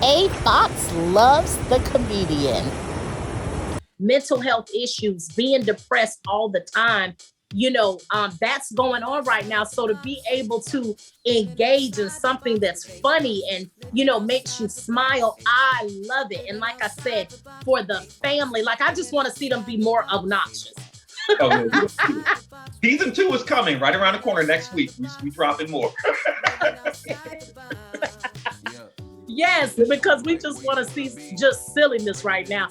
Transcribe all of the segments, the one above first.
A. Fox loves the comedian. Mental health issues, being depressed all the time, that's going on right now. So to be able to engage in something that's funny and, makes you smile, I love it. And like I said, for the family, like I just want to see them be more obnoxious. Oh, yeah. Season 2 is coming right around the corner next week. We dropping more. Yes, because we just want to see just silliness right now.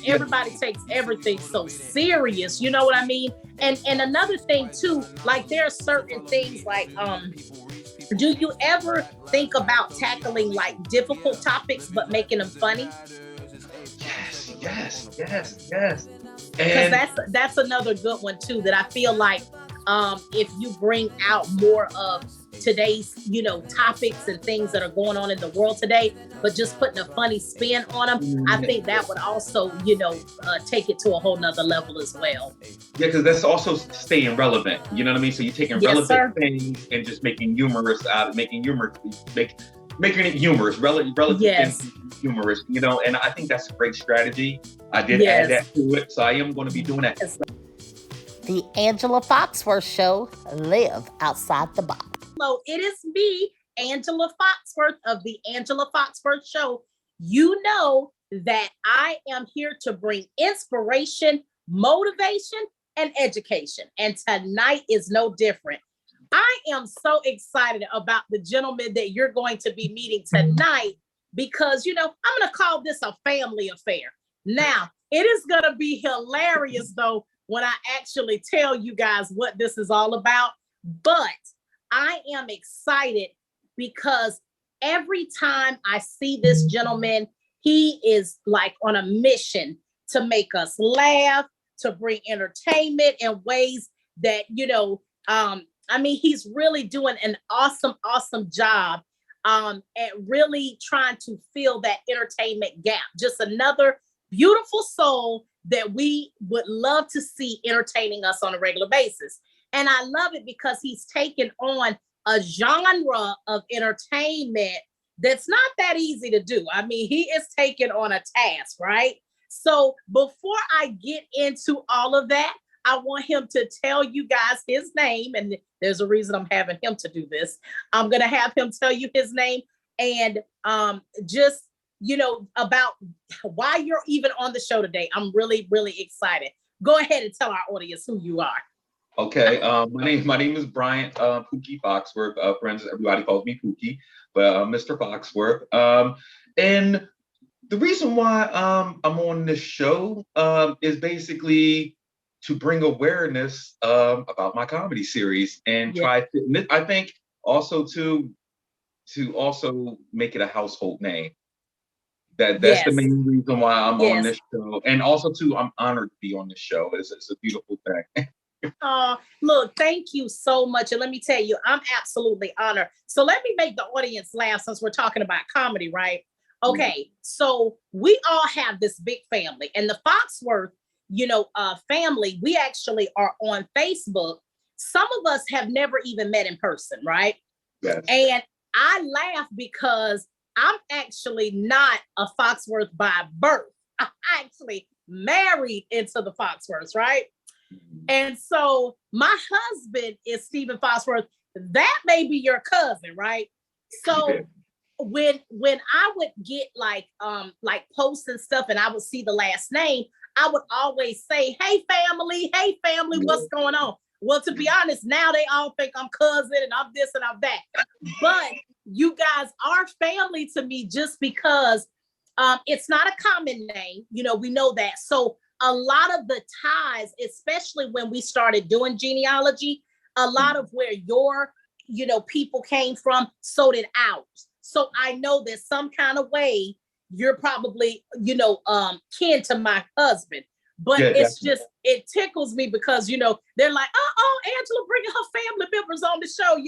Everybody takes everything so serious, you know what I mean? And another thing too, like there are certain things like do you ever think about tackling like difficult topics but making them funny? Yes. Because And that's another good one too that I feel like if you bring out more of today's topics and things that are going on in the world today, but just putting a funny spin on them, I think that would also take it to a whole nother level as well. yeah, because that's also staying relevant. You know what I mean? So you're taking Yes, sir. relevant things and just making humorous out of making making it humorous, relative Yes. things humorous. And I think that's a great strategy. I did Yes. add that to it, so I am going to be doing that. Yes. The Angela Foxworth Show, live outside the box. Hello, it is me, Angela Foxworth of the Angela Foxworth Show. You know that I am here to bring inspiration, motivation, and education. And tonight is no different. I am so excited about the gentleman that you're going to be meeting tonight because, I'm going to call this a family affair. Now, it is going to be hilarious, though, when I actually tell you guys what this is all about. But I am excited because every time I see this gentleman, he is like on a mission to make us laugh, to bring entertainment in ways that, he's really doing an awesome job at really trying to fill that entertainment gap. Just another beautiful soul that we would love to see entertaining us on a regular basis. And I love it because he's taken on a genre of entertainment that's not that easy to do. I mean, he is taking on a task, right? So before I get into all of that, I want him to tell you guys his name. And there's a reason I'm having him to do this. I'm going to have him tell you his name and just, about why you're even on the show today. I'm really, really excited. Go ahead and tell our audience who you are. Okay, my name is Bryant Pookie Foxworth. Friends, everybody calls me Pookie, but Mr. Foxworth. And the reason why I'm on this show is basically to bring awareness about my comedy series and try to, I think, also to also make it a household name. That's the main reason why I'm on this show, and also too, I'm honored to be on this show. It's a beautiful thing. Look, thank you so much. And let me tell you, I'm absolutely honored. So let me make the audience laugh since we're talking about comedy, right? Okay, so we all have this big family, and the Foxworth, family, we actually are on Facebook. Some of us have never even met in person, right? Yes. And I laugh because I'm actually not a Foxworth by birth. I actually married into the Foxworths, right? And so my husband is Stephen Foxworth. That may be your cousin, right? So when I would get like posts and stuff and I would see the last name, I would always say, hey family, what's going on? Well, to be honest, now they all think I'm cousin and I'm this and I'm that. But you guys are family to me just because it's not a common name. We know that. So a lot of the ties, especially when we started doing genealogy, a lot of where your, people came from, so did ours. So I know that some kind of way you're probably, kin to my husband. But it's just, it tickles me because, they're like, Angela bringing her family members on the show,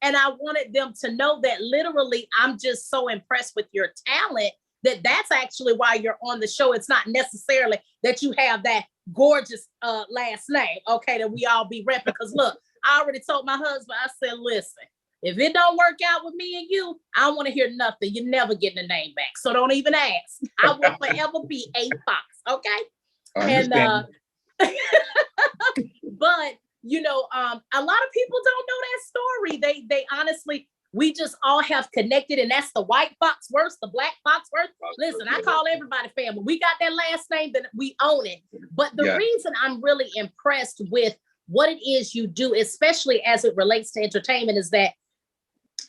and I wanted them to know that literally I'm just so impressed with your talent that's actually why you're on the show. It's not necessarily that you have that gorgeous last name, okay, that we all be repping. Because look, I already told my husband, I said, listen, If it don't work out with me and you, I don't want to hear nothing. You're never getting the name back. So don't even ask. I will forever be a Fox. Okay. I understand. But you know, a lot of people don't know that story. They honestly, we just all have connected, and that's the white Foxworth, the black Foxworth. Listen, I call everybody family. We got that last name, that we own it. But the reason I'm really impressed with what it is you do, especially as it relates to entertainment, is that,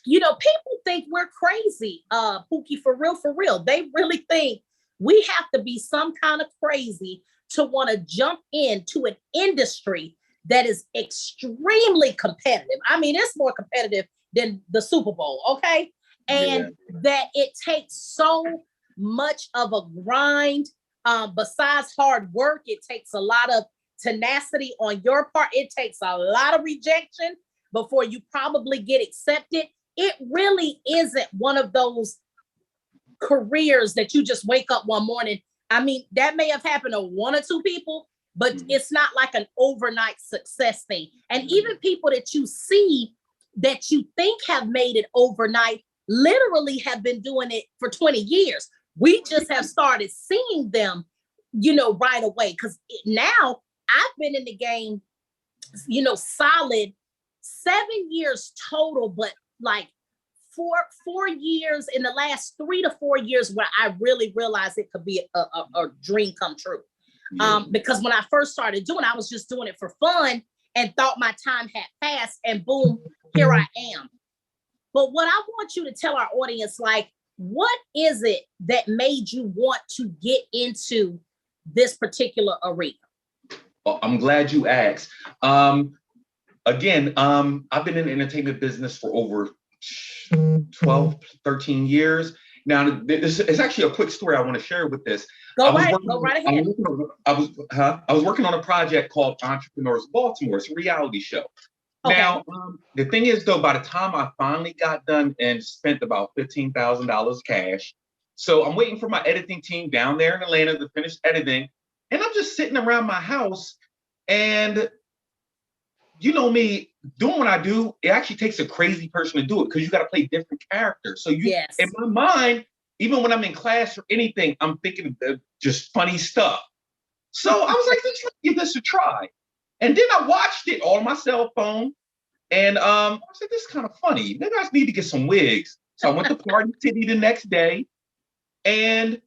you know, people think we're crazy, Pookie, for real. They really think we have to be some kind of crazy to want to jump into an industry that is extremely competitive. I mean, it's more competitive than the Super Bowl, okay? And that it takes so much of a grind. Besides hard work, it takes a lot of tenacity on your part. It takes a lot of rejection before you probably get accepted. It really isn't one of those careers that you just wake up one morning. I mean, that may have happened to one or two people, but it's not like an overnight success thing. And even people that you see that you think have made it overnight literally have been doing it for 20 years. We just have started seeing them, you know, right away. Because now I've been in the game, you know, solid 7 years total, but like four years in the last 3 to 4 years where I really realized it could be a dream come true. Because when I first started doing it, I was just doing it for fun and thought my time had passed, and boom, here I am. But what I want you to tell our audience, like, what is it that made you want to get into this particular arena? Well, I'm glad you asked. Again, I've been in the entertainment business for over 12, 13 years. Now, it's actually a quick story I want to share with this. Go right ahead. I was working on a project called Entrepreneurs Baltimore. It's a reality show. Okay. Now, the thing is, though, by the time I finally got done and spent about $15,000 cash, so I'm waiting for my editing team down there in Atlanta to finish editing, and I'm just sitting around my house, and you know me, doing what I do, it actually takes a crazy person to do it because you got to play different characters. So in my mind, even when I'm in class or anything, I'm thinking of just funny stuff. So I was like, let's give this a try. And then I watched it all on my cell phone. And I was like, this is kind of funny. Maybe I just need to get some wigs. So I went to Party City the next day, and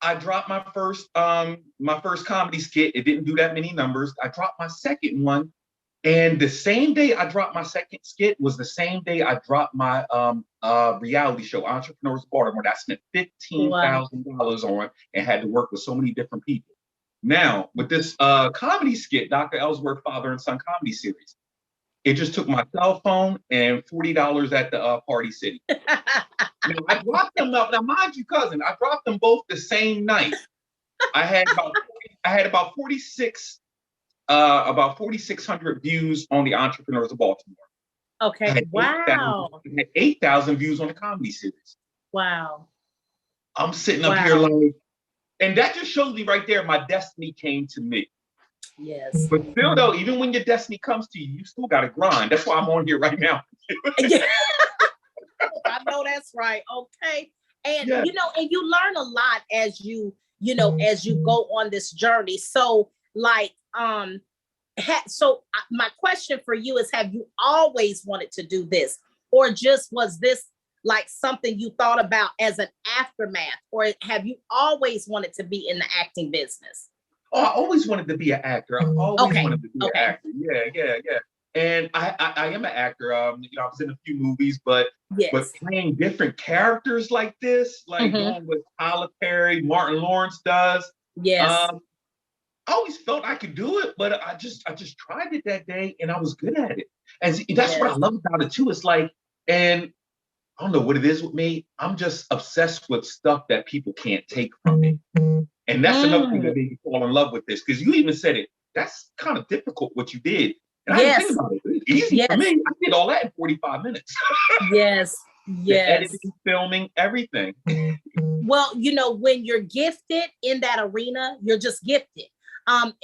I dropped my first comedy skit. It didn't do that many numbers. I dropped my second one. And the same day I dropped my second skit was the same day I dropped my reality show, Entrepreneurs Baltimore. I spent $15,000 on and had to work with so many different people. Now, with this comedy skit, Dr. Ellsworth Father and Son comedy series, it just took my cell phone and $40 at the Party City. Now, I dropped them up. Now, mind you, cousin, I dropped them both the same night. I had about 4,600 views on the Entrepreneurs of Baltimore. Okay. Wow. I had 8,000 views on the comedy series. Wow. I'm sitting up here like, and that just shows me right there, my destiny came to me. Yes. But still though, even when your destiny comes to you, you still got to grind. That's why I'm on here right now. I know that's right. Okay. And you know, and you learn a lot as you as you go on this journey. So like, my question for you is, have you always wanted to do this, or just was this like something you thought about as an aftermath, or have you always wanted to be in the acting business? Oh, I always wanted to be an actor. I always wanted to be an actor. Yeah. And I am an actor. I was in a few movies, but playing different characters like this, like going with Tyler Perry, Martin Lawrence does. Yes. I always felt I could do it, but I just tried it that day and I was good at it. And that's what I love about it too. It's like, and I don't know what it is with me. I'm just obsessed with stuff that people can't take from me. And that's another thing that made me fall in love with this. Because you even said it, that's kind of difficult what you did. And I didn't think about it. It was easy for me. I did all that in 45 minutes. Yes. Editing, filming, everything. Well, when you're gifted in that arena, you're just gifted. And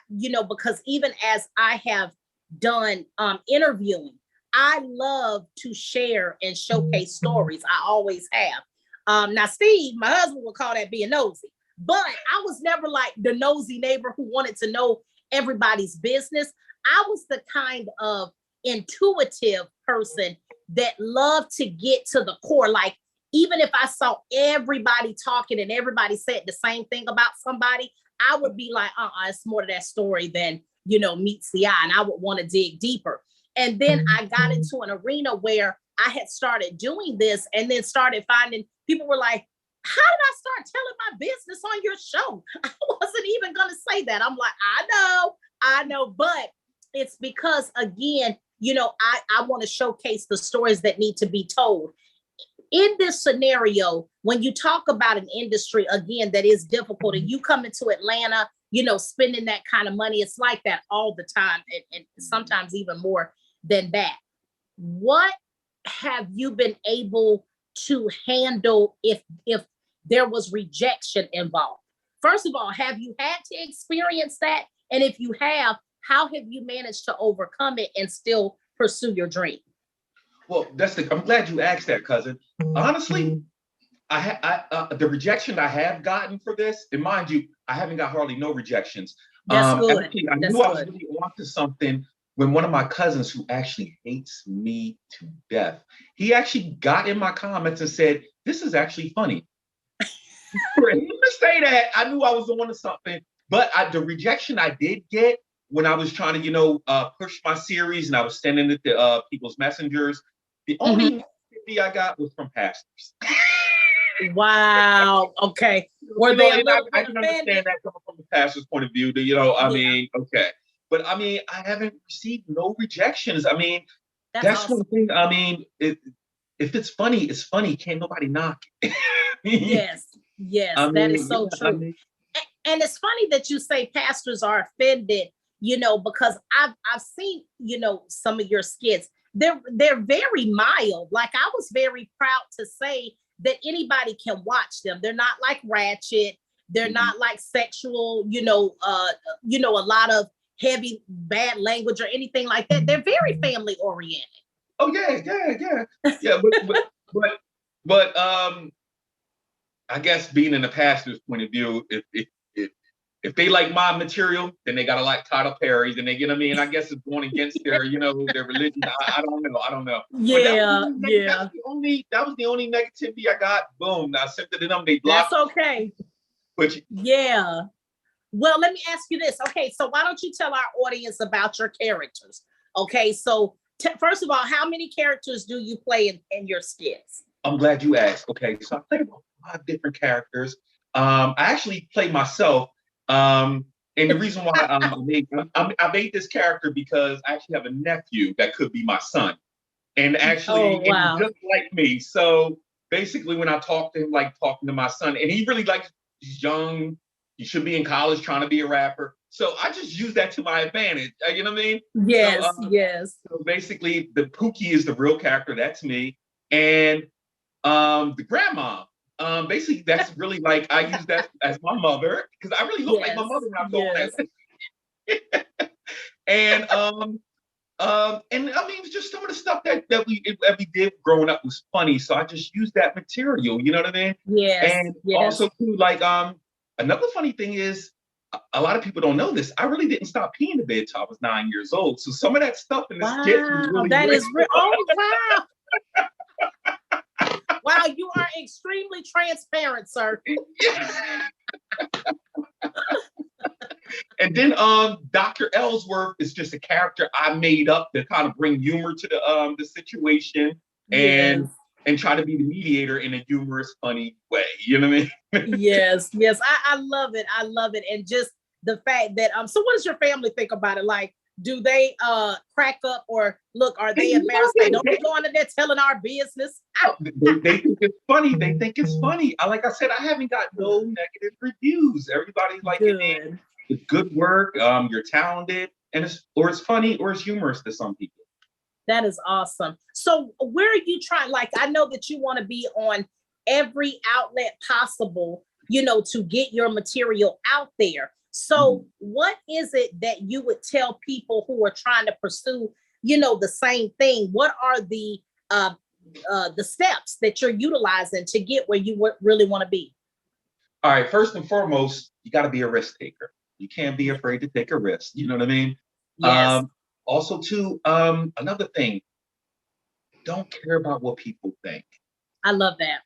because even as I have done interviewing, I love to share and showcase stories. I always have. Now, Steve, my husband, will call that being nosy, but I was never like the nosy neighbor who wanted to know everybody's business. I was the kind of intuitive person that loved to get to the core. Like, even if I saw everybody talking and everybody said the same thing about somebody, I would be like, it's more to that story than, meets the eye. And I would want to dig deeper. And then I got into an arena where I had started doing this and then started finding people were like, how did I start telling my business on your show? I wasn't even going to say that. I'm like, I know, but it's because, again, I want to showcase the stories that need to be told. In this scenario, when you talk about an industry, again, that is difficult, and you come into Atlanta, spending that kind of money, it's like that all the time, and sometimes even more than that. What have you been able to handle if there was rejection involved? First of all, have you had to experience that? And if you have, how have you managed to overcome it and still pursue your dream? Well, I'm glad you asked that, cousin. Honestly, the rejection I have gotten for this, and mind you, I haven't got hardly no rejections. That's good. Actually, I knew I was really onto something when one of my cousins, who actually hates me to death, he actually got in my comments and said, "This is actually funny." For him to say that, I knew I was onto something. But the rejection I did get when I was trying to, push my series, and I was sending it to people's messengers, the only negativity I got was from pastors. Wow. Okay. Were they a little I can understand that coming from the pastor's point of view. Okay. But I haven't received no rejections. That's awesome. One thing. If it's funny, it's funny. Can't nobody knock it. Yes. That is so true. And it's funny that you say pastors are offended, because I've seen, some of your skits. They're very mild. Like, I was very proud to say that anybody can watch them. They're not like ratchet. They're not like sexual, a lot of heavy bad language or anything like that. They're very family oriented. Oh yeah. But I guess being in the pastor's point of view, if they like my material, then they gotta like Tyler Perry. Then they get me, and I guess it's going against their religion. I don't know. Yeah. That was the only negativity I got. Boom! I sent it to them. They blocked. That's okay. Yeah. Well, let me ask you this. Okay, so why don't you tell our audience about your characters? Okay, so first of all, how many characters do you play in your skits? I'm glad you asked. Okay, so I played about 5 different characters. I actually play myself. And the reason why I made this character because I actually have a nephew that could be my son, and actually and he's just like me. So basically, when I talk to him, like talking to my son, and he really likes, he's young, he should be in college, trying to be a rapper. So I just use that to my advantage. You know what I mean? Yes, yes. So basically, the Pookie is the real character. That's me, and the grandma. Basically, that's really like I use that as my mother because I really look like my mother when I talk that. And just some of the stuff that we did growing up was funny, so I just used that material. You know what I mean? Yes. And also too, like another funny thing is a lot of people don't know this. I really didn't stop peeing in the bed till I was 9 years old. So some of that stuff in the skit was really that is real. Oh wow. Wow, you are extremely transparent, sir. And then Dr. Ellsworth is just a character I made up to kind of bring humor to the situation and try to be the mediator in a humorous, funny way. You know what I mean? Yes. I love it. I love it. And just the fact that so what does your family think about it? Like, do they crack up or look, are they embarrassed? Don't be going in there telling our business. They think it's funny. They think it's funny. Like I said, I haven't got no negative reviews. Everybody's like, it's good work. You're talented, and it's funny or it's humorous to some people. That is awesome. So where are you trying? Like, I know that you want to be on every outlet possible, to get your material out there. So what is it that you would tell people who are trying to pursue the same thing? What are the steps that you're utilizing to get where you really want to be? All right, first and foremost, you got to be a risk taker. You can't be afraid to take a risk. You know what I mean? Yes. Also, too, another thing, don't care about what people think. I love that.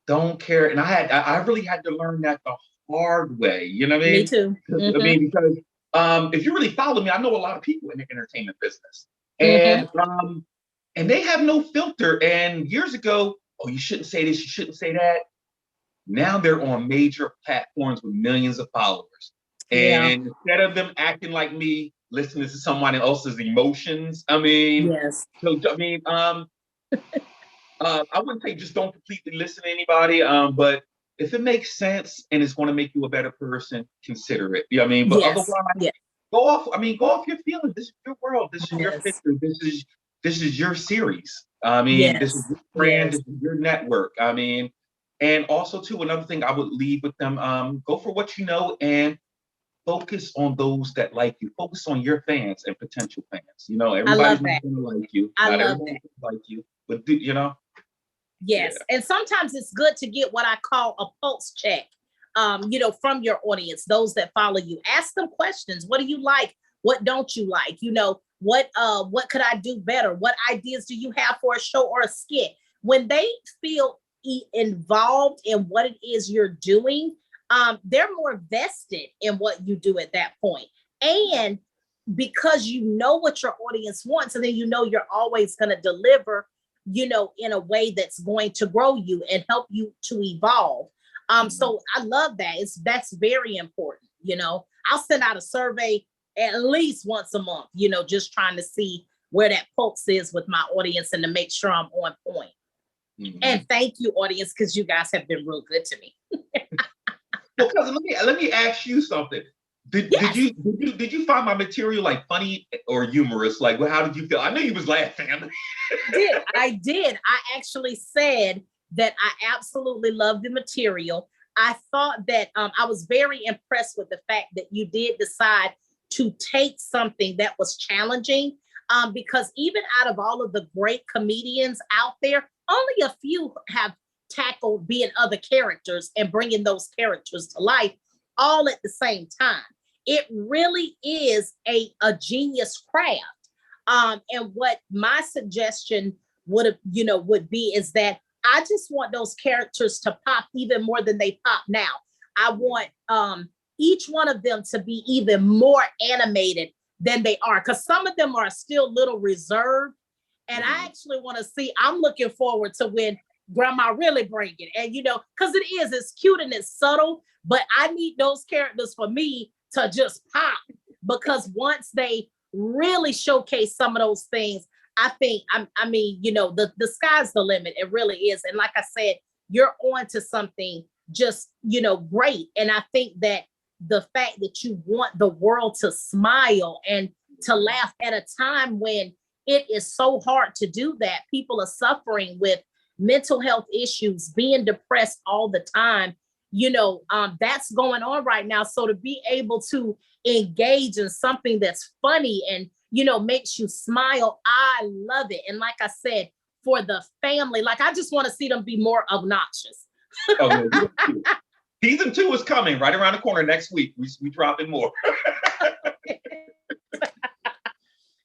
Don't care. And I really had to learn that the hard way. You know what I mean? Me too. I mean, because if you really follow me, I know a lot of people in the entertainment business, and they have no filter. And years ago, oh, you shouldn't say this, you shouldn't say that. Now they're on major platforms with millions of followers. And instead of them acting like me, listening to someone else's emotions, I mean, yes. So, I mean, I wouldn't say just don't completely listen to anybody, but if it makes sense and it's going to make you a better person, consider it. You know what I mean? But otherwise, go off your feelings. This is your world. This is your picture. This is your series. I mean, this is your brand. This is your network. I mean, and also too, another thing I would leave with them, go for what you know and focus on those that like you. Focus on your fans and potential fans. You know, everybody's not going to like you. Not everybody's going to like you, but you know. Yes. Yeah. And sometimes it's good to get what I call a pulse check, from your audience, those that follow you. Ask them questions. What do you like? What don't you like? What could I do better? What ideas do you have for a show or a skit? When they feel involved in what it is you're doing, they're more vested in what you do at that point. And because you know what your audience wants, and then you're always going to deliver in a way that's going to grow you and help you to evolve. So I love that. That's very important. I'll send out a survey at least once a month, just trying to see where that pulse is with my audience and to make sure I'm on point. And thank you, audience, because you guys have been real good to me. Well, cousin, let me ask you something. Did you find my material like funny or humorous? Like, well, how did you feel? I knew you was laughing. I did. I actually said that I absolutely loved the material. I thought that I was very impressed with the fact that you did decide to take something that was challenging, because even out of all of the great comedians out there, only a few have tackled being other characters and bringing those characters to life all at the same time. It really is a genius craft. And what my suggestion would be is that I just want those characters to pop even more than they pop now. I want each one of them to be even more animated than they are, because some of them are still a little reserved. And I actually want to see, I'm looking forward to when grandma really bring it. And, because it's cute and it's subtle, but I need those characters for me to just pop, because once they really showcase some of those things, I think, the sky's the limit. It really is. And like I said, you're on to something just, great. And I think that the fact that you want the world to smile and to laugh at a time when it is so hard to do that. People are suffering with mental health issues, being depressed all the time. That's going on right now. So to be able to engage in something that's funny and, makes you smile, I love it. And like I said, for the family, like, I just want to see them be more obnoxious. Oh, yeah. Season 2 is coming right around the corner next week. We dropping more.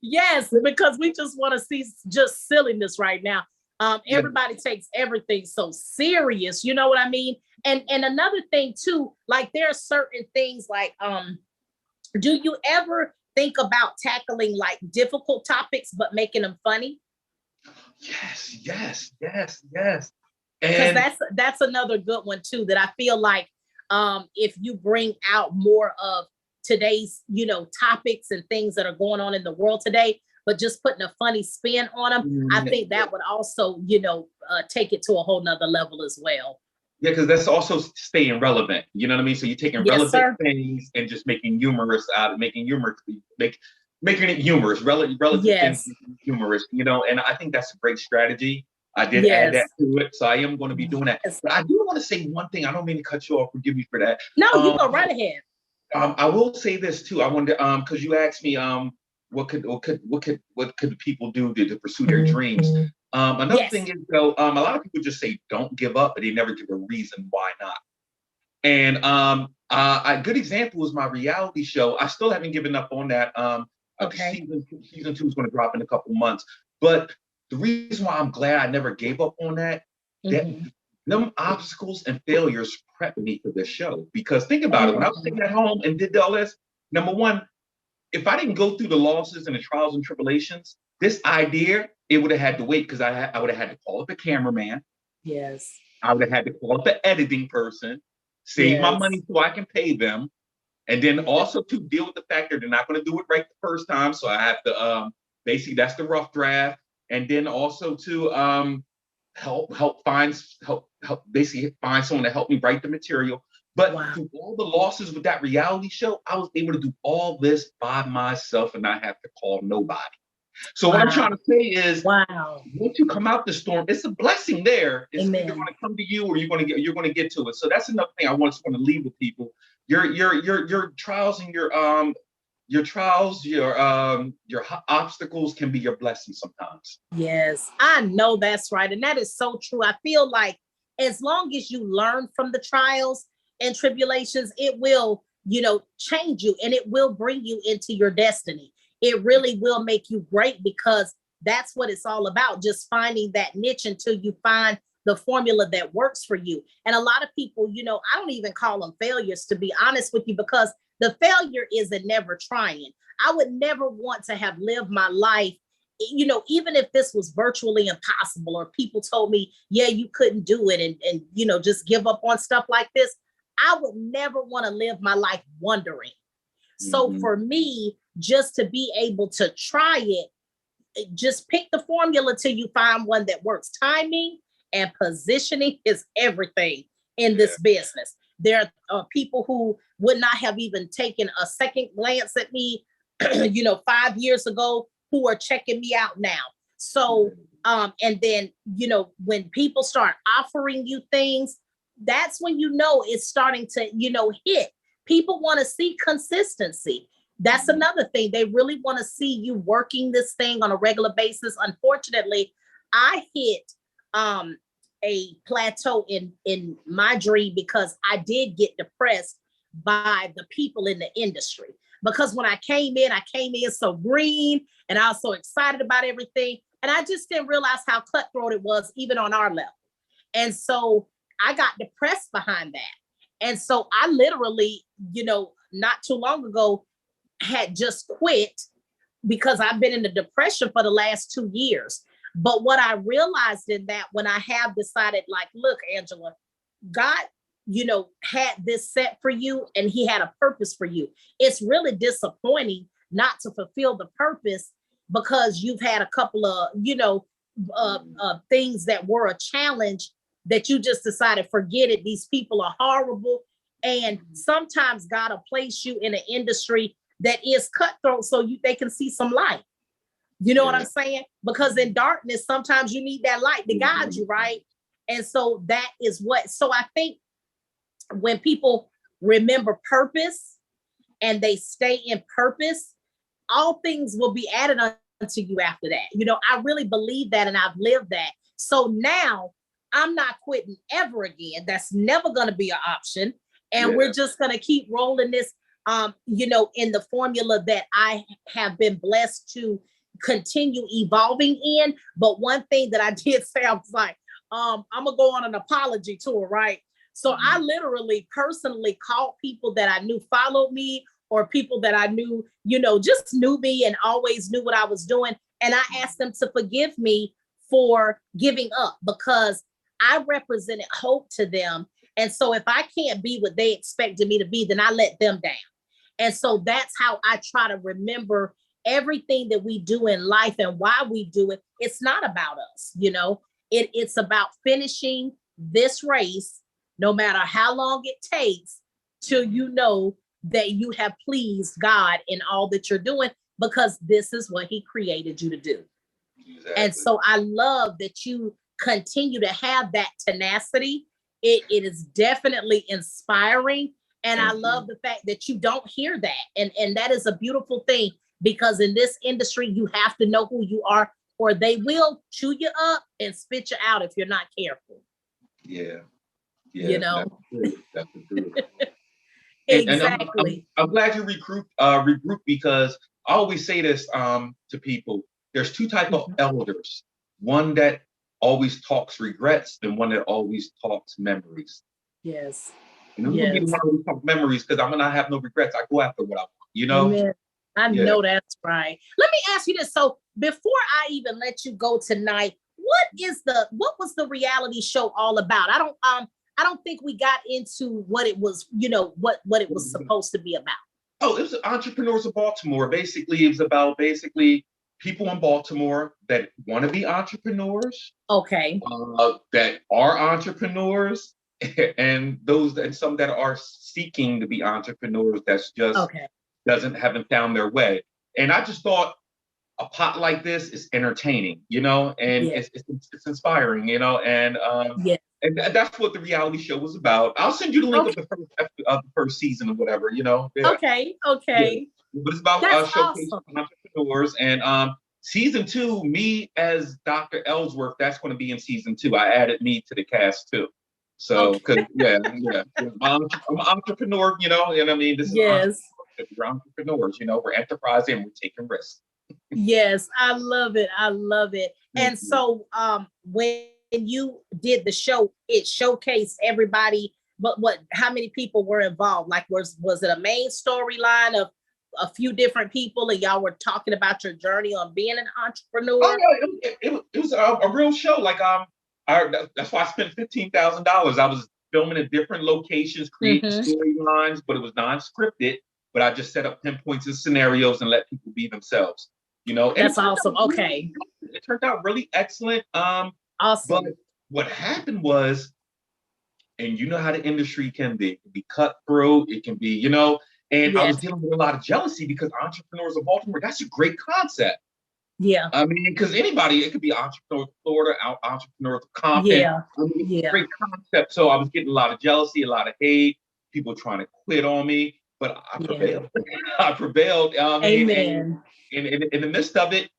Yes, because we just want to see just silliness right now. Everybody takes everything so serious, you know what I mean? And another thing too, like, there are certain things like, do you ever think about tackling like difficult topics but making them funny? Yes. Because that's another good one too, that I feel like if you bring out more of today's topics and things that are going on in the world today, but just putting a funny spin on them, I think that would also take it to a whole nother level as well. Yeah, because that's also staying relevant. You know what I mean? So you're taking relevant things and just making humorous out of making it humorous, relative things humorous. And I think that's a great strategy. I did add that to it, so I am going to be doing that. But I do want to say one thing. I don't mean to cut you off. Forgive me for that. No, you go right ahead. I will say this too. I wanted to, because you asked me, what could people do to pursue their dreams? Another thing is though, a lot of people just say don't give up, but they never give a reason why not. And a good example is my reality show. I still haven't given up on that. Season 2 is going to drop in a couple months. But the reason why I'm glad I never gave up on that, them obstacles and failures prepped me for this show. Because think about it, when I was sitting at home and did all this, number one, if I didn't go through the losses and the trials and tribulations, this idea, it would have had to wait, because I would have had to call up a cameraman. Yes. I would have had to call up an editing person, save my money so I can pay them. And then also to deal with the fact that they're not going to do it right the first time. So I have to, basically that's the rough draft. And then also to help basically find someone to help me write the material. But through all the losses with that reality show, I was able to do all this by myself and not have to call nobody. So what I'm trying to say is, once you come out the storm, it's a blessing there. It's either going to come to you or you're going to get to it. So that's another thing I just want to leave with people. Your trials and your obstacles can be your blessings sometimes. Yes, I know that's right. And that is so true. I feel like as long as you learn from the trials and tribulations, it will, change you, and it will bring you into your destiny. It really will make you great, because that's what it's all about. Just finding that niche until you find the formula that works for you. And a lot of people, I don't even call them failures, to be honest with you, because the failure is in never trying. I would never want to have lived my life, even if this was virtually impossible, or people told me, yeah, you couldn't do it, and just give up on stuff like this. I would never want to live my life wondering. So for me, just to be able to try it, just pick the formula till you find one that works. Timing and positioning is everything in this business. There are people who would not have even taken a second glance at me, 5 years ago, who are checking me out now. So, and then, when people start offering you things, that's when it's starting to, hit. People want to see consistency. That's another thing. They really want to see you working this thing on a regular basis. Unfortunately, I hit a plateau in my dream because I did get depressed by the people in the industry. Because when I came in so green, and I was so excited about everything. And I just didn't realize how cutthroat it was, even on our level. And so I got depressed behind that. And so I literally, not too long ago, had just quit because I've been in the depression for the last 2 years. But what I realized in that, when I have decided, like, look, Angela, God, had this set for you, and he had a purpose for you. It's really disappointing not to fulfill the purpose, because you've had a couple of, things that were a challenge that you just decided, forget it. These people are horrible. And sometimes God will place you in an industry that is cutthroat so they can see some light. You know what I'm saying? Because in darkness, sometimes you need that light to guide you, right? And so that is so I think when people remember purpose and they stay in purpose, all things will be added unto you after that. I really believe that, and I've lived that. So now I'm not quitting ever again. That's never going to be an option. And we're just going to keep rolling this, in the formula that I have been blessed to continue evolving in. But one thing that I did say, I was like, I'm going to go on an apology tour, right? So I literally personally called people that I knew followed me, or people that I knew, just knew me and always knew what I was doing. And I asked them to forgive me for giving up, because I represented hope to them. And so if I can't be what they expected me to be, then I let them down. And so that's how I try to remember everything that we do in life and why we do it. It's not about us, it's about finishing this race, no matter how long it takes, till that you have pleased God in all that you're doing, because this is what he created you to do. Exactly. And so I love that you continue to have that tenacity. It is definitely inspiring. And I love the fact that you don't hear that. And that is a beautiful thing. because in this industry, you have to know who you are, or they will chew you up and spit you out if you're not careful. Yeah. You Yeah. know? That's true. That's the truth. And Exactly. I'm glad you regroup because I always say this to people. There's two type of elders. One that always talks regrets and one that always talks memories. Yes. And I'm gonna be the one who talks memories because I'm gonna have no regrets. I go after what I want, you know? Amen. I Yeah. know that's right. Let me ask you this. So before I even let you go tonight, what was the reality show all about? I don't think we got into what it was, what it was supposed to be about. Oh, it was Entrepreneurs of Baltimore. Basically, it was about people in Baltimore that want to be entrepreneurs, Okay. that are entrepreneurs, and some that are seeking to be entrepreneurs that's just Okay. haven't found their way. And I just thought a pot like this is entertaining, and Yeah. it's inspiring, Yeah. and that's what the reality show was about. I'll send you the link of the first season or whatever, Yeah. Okay. Yeah. Okay. But it's about That's showcasing awesome. entrepreneurs. And season 2, me as Dr. Ellsworth, that's going to be in season 2. I added me to the cast too. So, because I'm an entrepreneur, and I mean, this is Yes. we're entrepreneurs, we're enterprising and we're taking risks. Yes, I love it. I love it. And so when you did the show, it showcased everybody, but how many people were involved? Like was it a main storyline of a few different people and y'all were talking about your journey on being an entrepreneur? Oh no, it was a real show. Like that's why I spent $15,000. I was filming at different locations, creating storylines, but it was non-scripted. But I just set up pinpoints and scenarios and let people be themselves. And that's awesome. Okay. It turned out really excellent. Awesome. But what happened was, and you know how the industry can be. It can be cutthroat. It can be, and I was dealing with a lot of jealousy because Entrepreneurs of Baltimore, that's a great concept. Yeah. I mean, because anybody, it could be entrepreneur of Florida, entrepreneur of Compton. Yeah. Great concept. So I was getting a lot of jealousy, a lot of hate, people trying to quit on me, but I prevailed. I prevailed. Amen. And in the midst of it,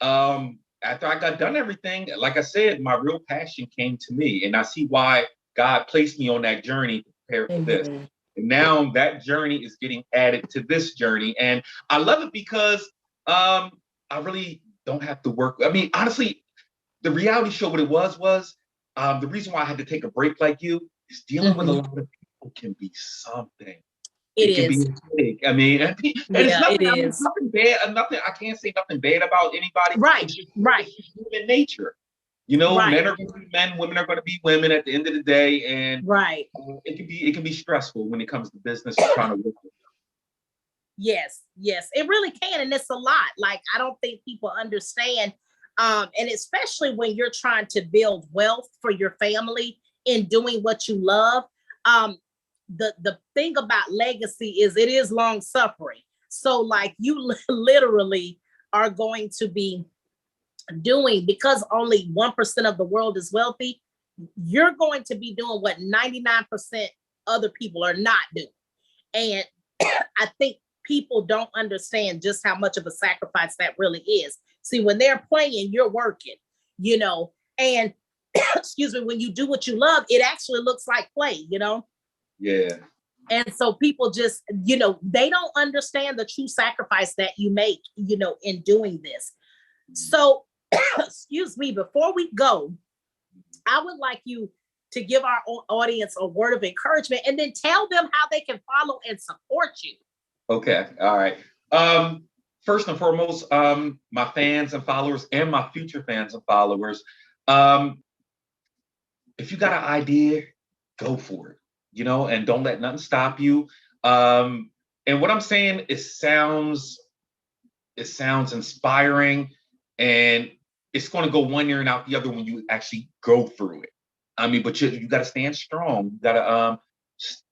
after I got done everything, like I said, my real passion came to me, and I see why God placed me on that journey to prepare for this. And now that journey is getting added to this journey, and I love it because I really don't have to work. I mean, honestly, the reality show, what it was the reason why I had to take a break like you is dealing with a lot of people can be something. It can be big. I mean, and it's nothing bad. Nothing. I can't say nothing bad about anybody. Right. It's just human nature. Men are going to be men. Women are going to be women. At the end of the day, and it can be stressful when it comes to business and trying to work with them. Yes, it really can, and it's a lot. Like I don't think people understand, and especially when you're trying to build wealth for your family in doing what you love. The thing about legacy is it is long suffering. So like you literally are going to be doing, because only 1% of the world is wealthy, you're going to be doing what 99% other people are not doing. And I think people don't understand just how much of a sacrifice that really is. See, when they're playing, you're working, and excuse me, when you do what you love, it actually looks like play, Yeah. And so people just, they don't understand the true sacrifice that you make, in doing this. So, excuse me, before we go, I would like you to give our audience a word of encouragement and then tell them how they can follow and support you. Okay. All right. First and foremost, my fans and followers and my future fans and followers, if you got an idea, go for it, and don't let nothing stop you. And what I'm saying, it sounds inspiring, and it's going to go one ear and out the other when you actually go through it. I mean, but you got to stand strong.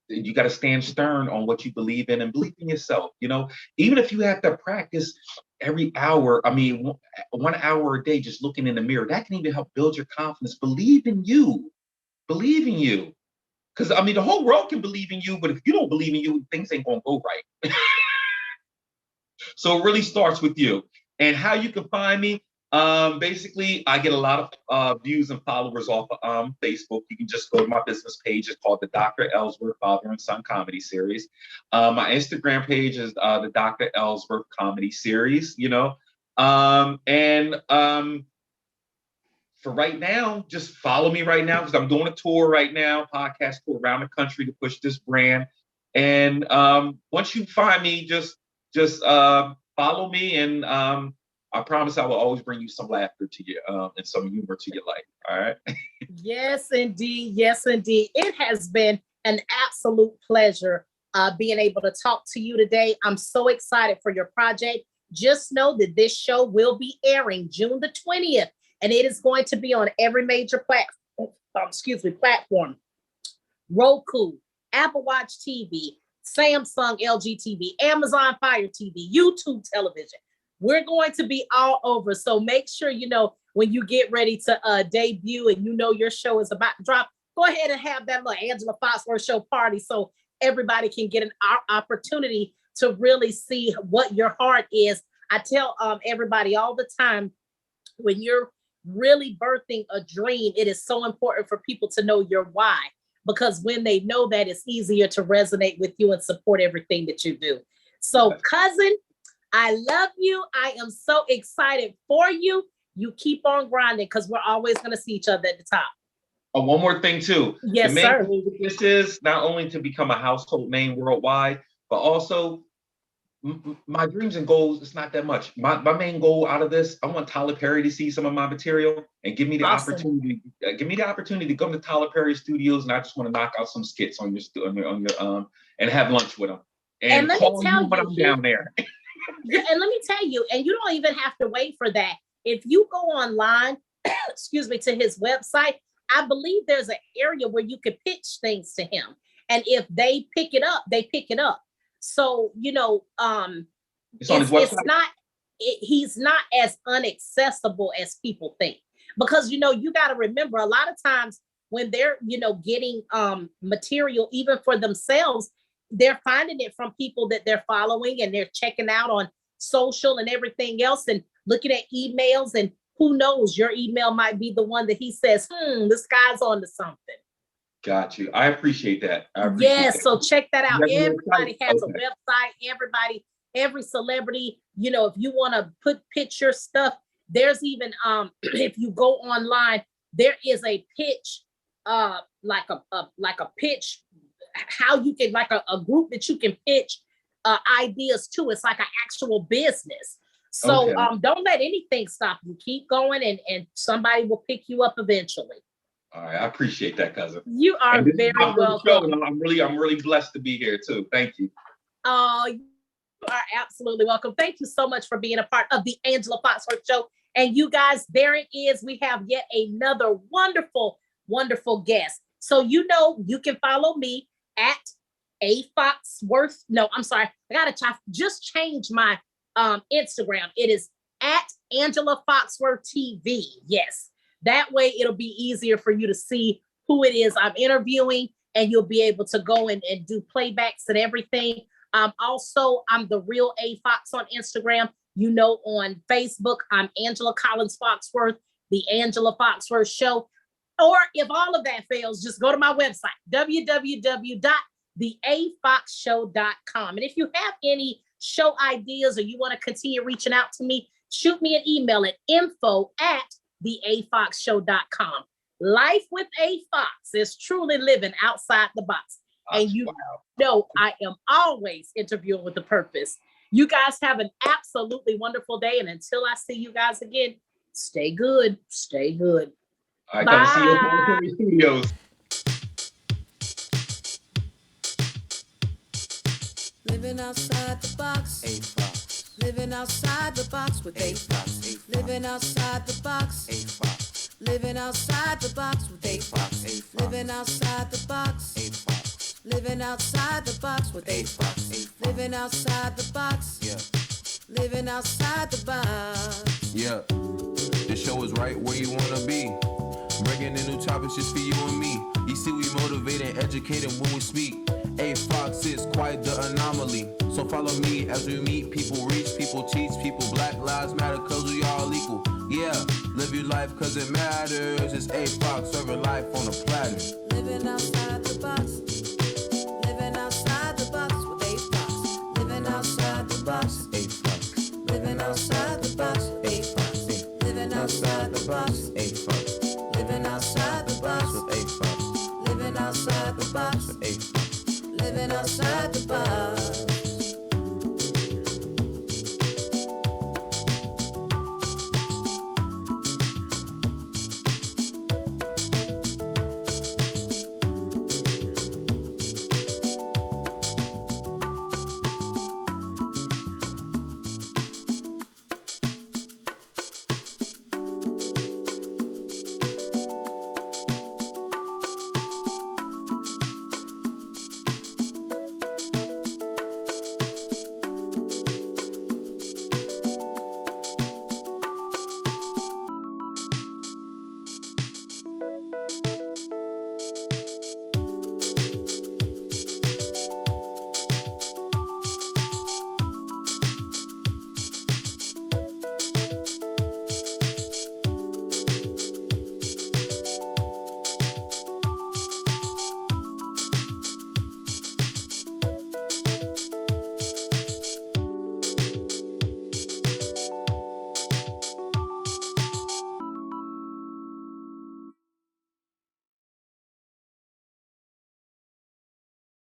You got to stand stern on what you believe in and believe in yourself. Even if you have to practice every hour, I mean, 1 hour a day, just looking in the mirror, that can even help build your confidence. Believe in you. Because I mean, the whole world can believe in you, but if you don't believe in you, things ain't gonna go right. So it really starts with you. And how you can find me, basically, I get a lot of views and followers off of Facebook. You can just go to my business page. It's called the Dr. Ellsworth Father and Son Comedy Series. My Instagram page is the Dr. Ellsworth Comedy Series, you know. And for right now, just follow me right now because I'm doing a tour right now, podcast tour around the country to push this brand. And once you find me, just follow me, and I promise I will always bring you some laughter to you and some humor to your life. All right. Yes, indeed. Yes, indeed. It has been an absolute pleasure being able to talk to you today. I'm so excited for your project. Just know that this show will be airing June the 20th, and it is going to be on every major platform. Roku, Apple Watch TV, Samsung LG TV, Amazon Fire TV, YouTube television. We're going to be all over. So make sure, you know, when you get ready to debut and you know your show is about to drop, go ahead and have that little Angela Foxworth show party so everybody can get an opportunity to really see what your heart is. I tell everybody all the time, when you're really birthing a dream, it is so important for people to know your why, because when they know that, it's easier to resonate with you and support everything that you do. So, cousin, I love you. I am so excited for you. You keep on grinding because we're always going to see each other at the top. Oh, one more thing too. Yes, the main sir. goal with this is not only to become a household name worldwide, but also my dreams and goals. It's not that much. My main goal out of this, I want Tyler Perry to see some of my material and give me the opportunity. Give me the opportunity to come to Tyler Perry Studios, and I just want to knock out some skits on your and have lunch with him. And let me tell you when I'm down there. Yeah, and let me tell you, and you don't even have to wait for that. If you go online, excuse me, to his website, I believe there's an area where you could pitch things to him. And if they pick it up, they pick it up. So, you know, he's not as unaccessible as people think. Because, you know, you got to remember, a lot of times when they're, you know, getting material, even for themselves, they're finding it from people that they're following, and they're checking out on social and everything else and looking at emails, and who knows, your email might be the one that he says, this guy's on to something. Got you. I appreciate that. So check that out. Everybody has a website. Every celebrity, you know, if you want to put picture stuff, there's even, if you go online, there is a pitch, like a pitch, how you can, like a group that you can pitch ideas to. It's like an actual business. So don't let anything stop you. Keep going, and somebody will pick you up eventually. All right, I appreciate that, cousin. You are very welcome. I'm really blessed to be here too. Thank you. You are absolutely welcome. Thank you so much for being a part of the Angela Foxworth Show. And you guys, there it is. We have yet another wonderful, wonderful guest. So you know you can follow me at A Foxworth. No, I'm sorry. I just change my Instagram. It is at Angela Foxworth TV. Yes. That way it'll be easier for you to see who it is I'm interviewing, and you'll be able to go and do playbacks and everything. Also, I'm the real A Fox on Instagram. You know, on Facebook, I'm Angela Collins Foxworth, the Angela Foxworth Show. Or if all of that fails, just go to my website, www.theafoxshow.com. And if you have any show ideas, or you want to continue reaching out to me, shoot me an email at info@theafoxshow.com. Life with A Fox is truly living outside the box. And you know I am always interviewing with a purpose. You guys have an absolutely wonderful day. And until I see you guys again, stay good. Stay good. I gotta see you in the studios. Living outside the box. A Fox. Living outside the box with A Fox. Living outside the box. A Fox. Living outside the box with A Fox. Living outside the box. A Fox. Living outside the box with A Fox. Living outside the box. Yeah. Living outside the box. Yeah. The show is right where you wanna be. Bringing in new topics just for you and me. You see, we motivate and educate when we speak. A Fox is quite the anomaly. So follow me as we meet people, reach people, teach people. Black lives matter cause we all equal. Yeah, live your life cause it matters. It's A Fox serving life on a platter. Living outside the box. Living outside the box with A Fox. Living outside the box. A Fox. Living outside the box with A Fox. Living outside the box. A Fox. Living outside the box with A Fox. Living outside the box. A Fox. Living outside the box.